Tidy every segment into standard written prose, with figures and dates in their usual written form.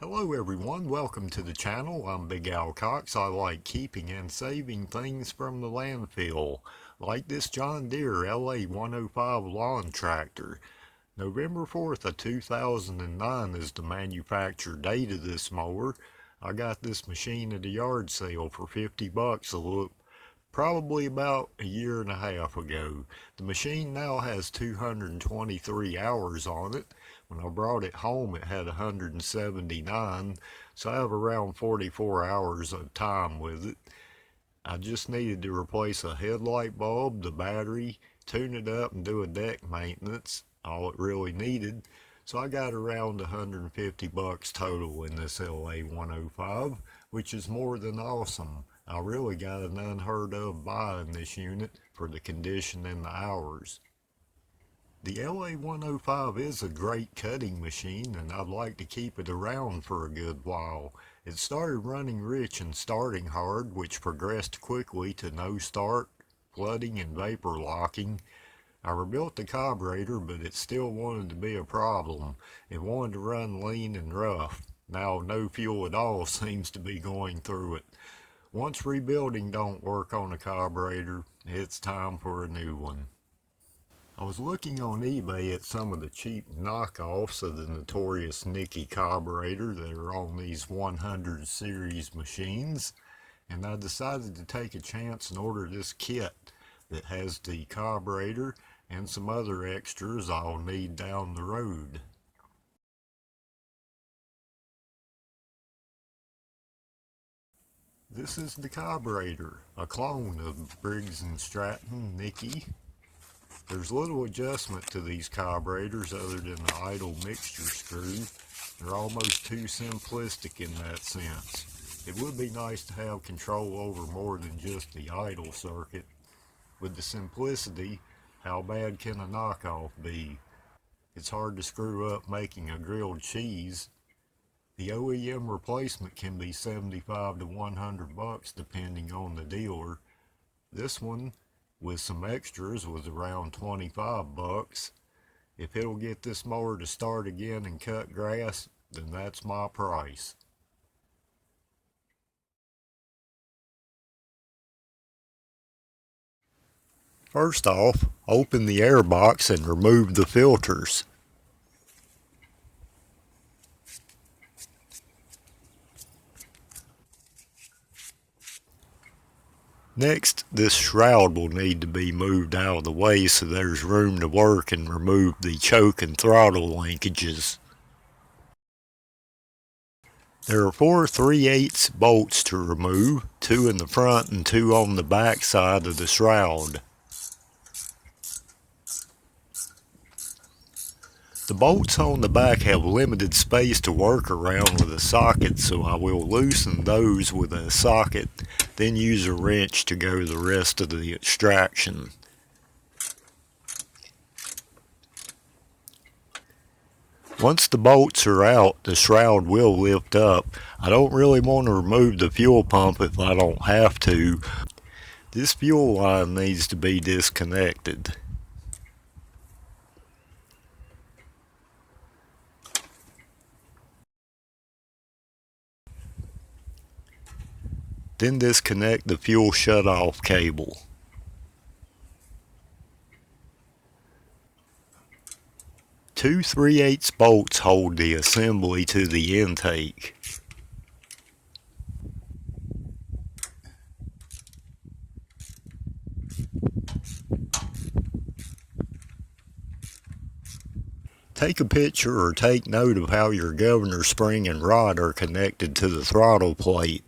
Hello everyone, welcome to the channel. I'm Big Allen Cox. I like keeping and saving things from the landfill, like this John Deere LA 105 lawn tractor. November 4th of 2009 is the manufacture date of this mower. I got this machine at a yard sale for $50 probably about a year and a half ago. The machine now has 223 hours on it. When I brought it home, it had 179, so I have around 44 hours of time with it. I just needed to replace a headlight bulb, the battery, tune it up, and do a deck maintenance, all it really needed. So I got around $150 total in this LA 105, which is more than awesome. I really got an unheard of buy in this unit for the condition and the hours. The LA 105 is a great cutting machine, and I'd like to keep it around for a good while. It started running rich and starting hard, which progressed quickly to no start, flooding, and vapor locking. I rebuilt the carburetor, but it still wanted to be a problem. It wanted to run lean and rough. Now no fuel at all seems to be going through it. Once rebuilding don't work on a carburetor, it's time for a new one. I was looking on eBay at some of the cheap knockoffs of the notorious Nikki carburetor that are on these 100 series machines, and I decided to take a chance and order this kit that has the carburetor and some other extras I'll need down the road. This is the carburetor, a clone of Briggs & Stratton Nikki. There's little adjustment to these carburetors other than the idle mixture screw. They're almost too simplistic in that sense. It would be nice to have control over more than just the idle circuit. With the simplicity, how bad can a knockoff be? It's hard to screw up making a grilled cheese. The OEM replacement can be $75 to $100 depending on the dealer. This one, with some extras, was around $25. If it'll get this mower to start again and cut grass, then that's my price. First off, open the air box and remove the filters. Next, this shroud will need to be moved out of the way so there's room to work and remove the choke and throttle linkages. There are 4 3/8 bolts to remove, 2 in the front and 2 on the back side of the shroud. The bolts on the back have limited space to work around with a socket, so I will loosen those with a socket, then use a wrench to go the rest of the extraction. Once the bolts are out, the shroud will lift up. I don't really want to remove the fuel pump if I don't have to. This fuel line needs to be disconnected. Then disconnect the fuel shutoff cable. Two 3/8 bolts hold the assembly to the intake. Take a picture or take note of how your governor spring and rod are connected to the throttle plate.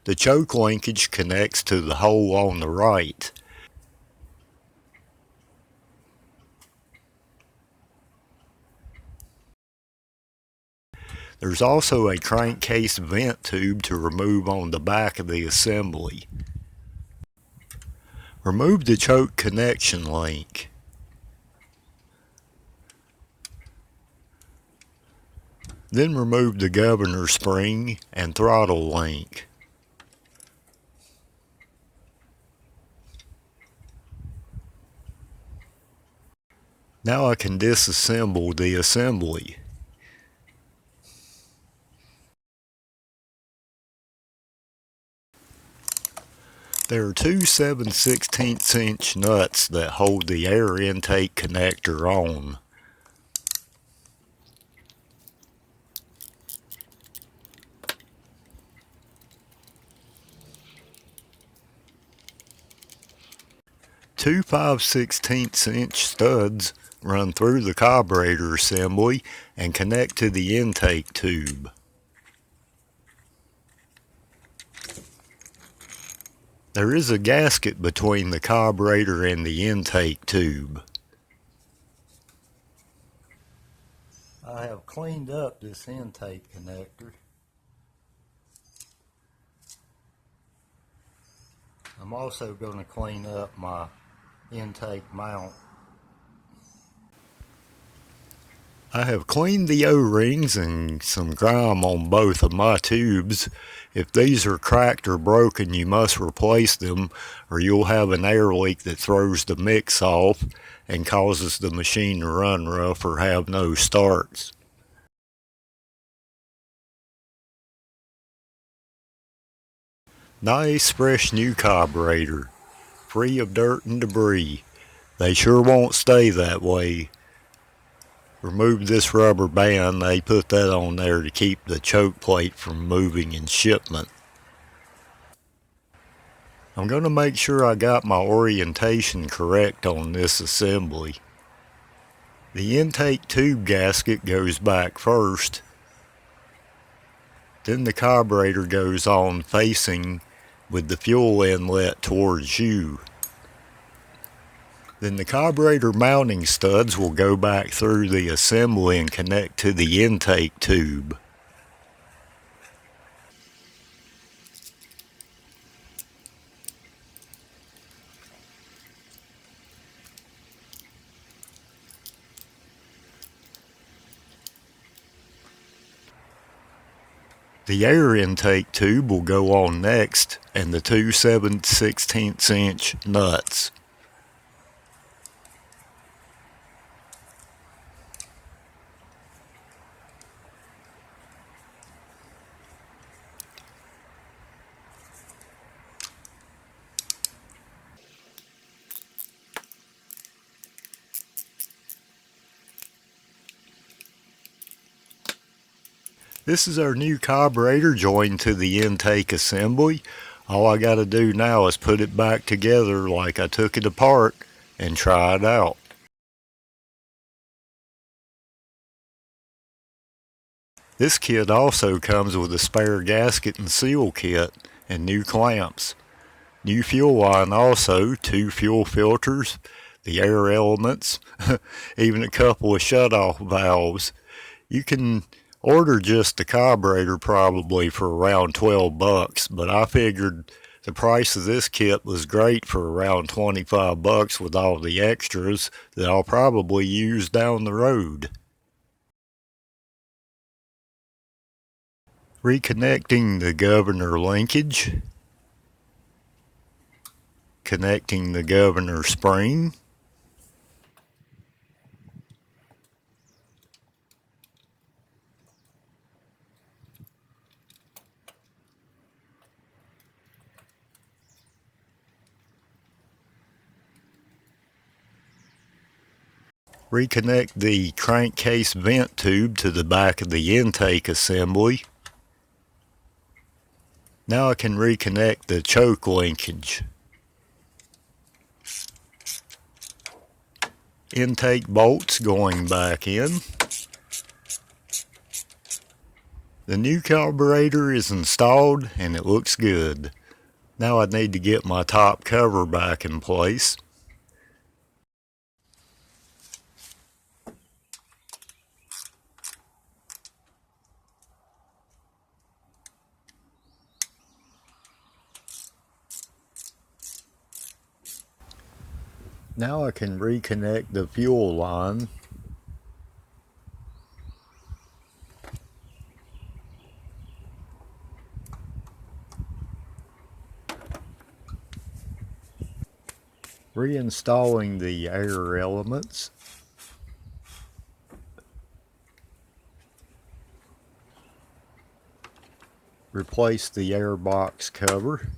The choke linkage connects to the hole on the right. There's also a crankcase vent tube to remove on the back of the assembly. Remove the choke connection link. Then remove the governor spring and throttle link. Now I can disassemble the assembly. There are two 7/16" nuts that hold the air intake connector on. Two 5/16" studs run through the carburetor assembly and connect to the intake tube. There is a gasket between the carburetor and the intake tube. I have cleaned up this intake connector. I'm also going to clean up my intake mount. I have cleaned the O-rings and some grime on both of my tubes. If these are cracked or broken, you must replace them, or you'll have an air leak that throws the mix off and causes the machine to run rough or have no starts. Nice fresh new carburetor, free of dirt and debris. They sure won't stay that way. Remove this rubber band. They put that on there to keep the choke plate from moving in shipment. I'm going to make sure I got my orientation correct on this assembly. The intake tube gasket goes back first. Then the carburetor goes on facing with the fuel inlet towards you. Then the carburetor mounting studs will go back through the assembly and connect to the intake tube. The air intake tube will go on next, and the two 7/16" nuts. This is our new carburetor joined to the intake assembly. All I got to do now is put it back together like I took it apart and try it out. This kit also comes with a spare gasket and seal kit and new clamps. New fuel line also, 2 fuel filters, the air elements, even a couple of shutoff valves. You can order just the carburetor probably for around $12, but I figured the price of this kit was great for around $25 with all the extras that I'll probably use down the road. Reconnecting the governor linkage, connecting the governor spring, reconnect the crankcase vent tube to the back of the intake assembly. Now I can reconnect the choke linkage. Intake bolts going back in. The new carburetor is installed and it looks good. Now I need to get my top cover back in place. Now I can reconnect the fuel line. Reinstalling the air elements. Replace the air box cover.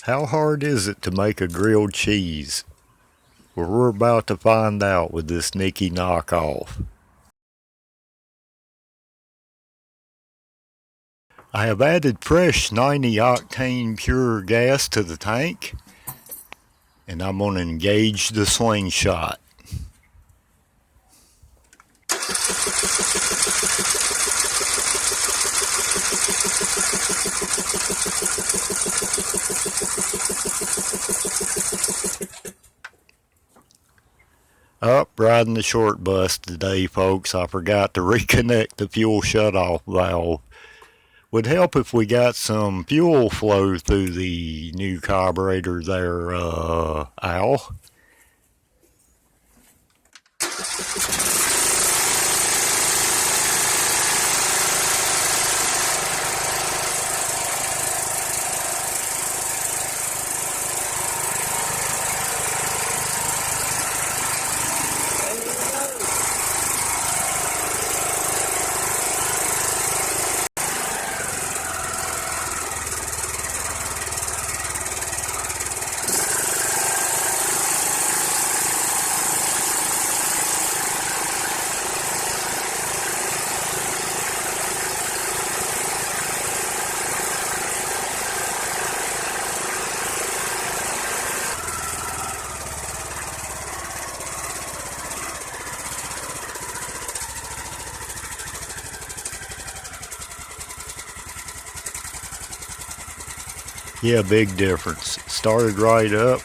How hard is it to make a grilled cheese? Well, we're about to find out with this Nikki knockoff. I have added fresh 90 octane pure gas to the tank, and I'm going to engage the slingshot. Up, riding the short bus today, folks. I forgot to reconnect the fuel shutoff valve. Would help if we got some fuel flow through the new carburetor there, Al. Yeah, big difference. It started right up,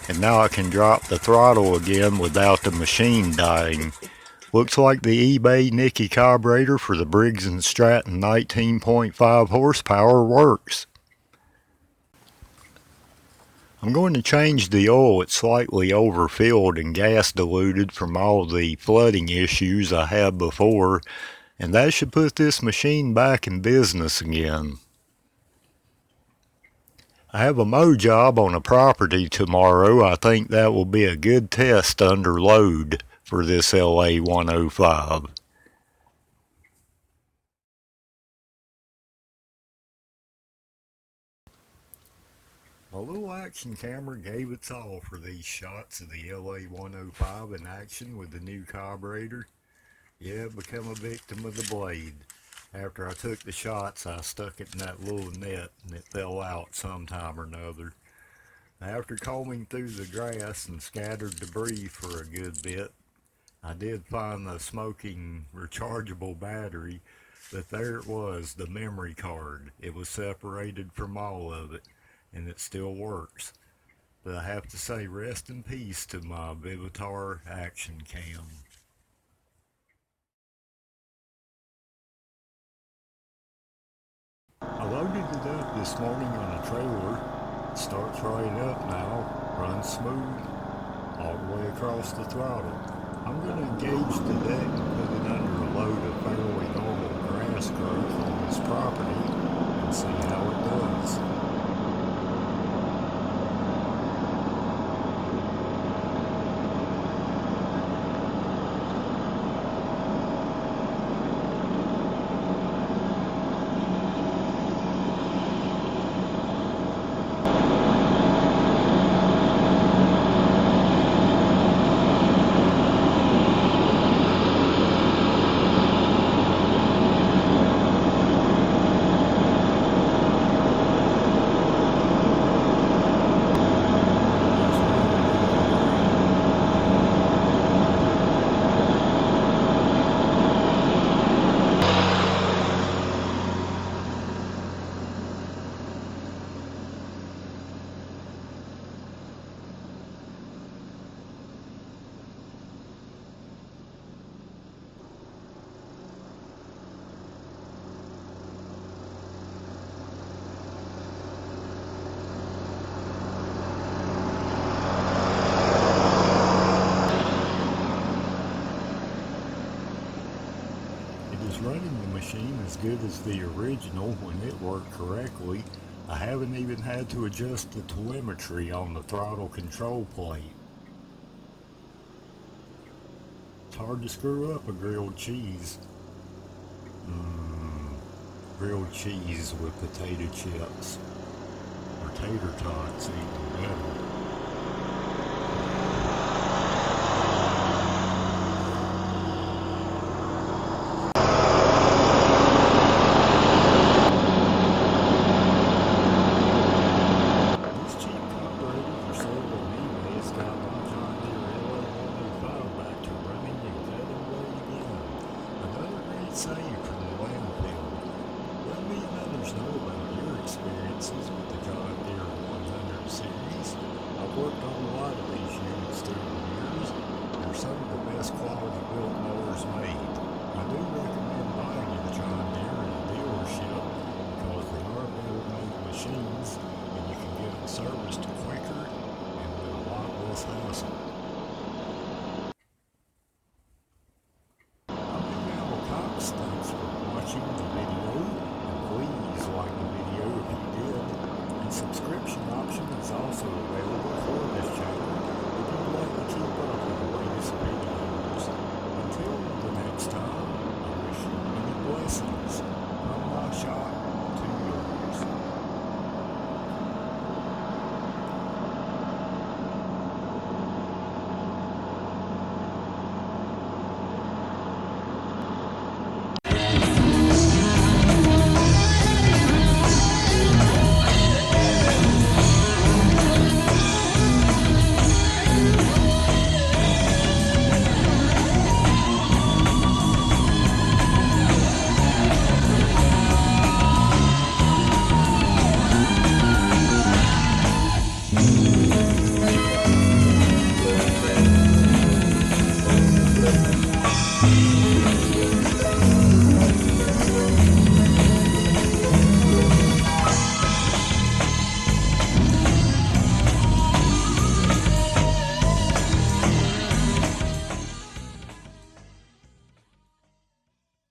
and now I can drop the throttle again without the machine dying. Looks like the eBay Nikki carburetor for the Briggs & Stratton 19.5 horsepower works. I'm going to change the oil. It's slightly overfilled and gas diluted from all the flooding issues I had before, and that should put this machine back in business again. I have a mow job on a property tomorrow. I think that will be a good test under load for this LA 105. My little action camera gave its all for these shots of the LA 105 in action with the new carburetor. Yeah, become a victim of the blade. After I took the shots, I stuck it in that little net and it fell out sometime or another. After combing through the grass and scattered debris for a good bit, I did find the smoking rechargeable battery, but there it was, the memory card. It was separated from all of it, and it still works. But I have to say rest in peace to my Vivitar action cam. I loaded it up this morning on a trailer. It starts right up now, runs smooth, all the way across the throttle. I'm going to engage the deck and put it under a load of fairly normal grass growth on this property and see how it does. Running the machine as good as the original when it worked correctly. I haven't even had to adjust the telemetry on the throttle control plate. It's hard to screw up a grilled cheese. Grilled cheese with potato chips or tater tots even better.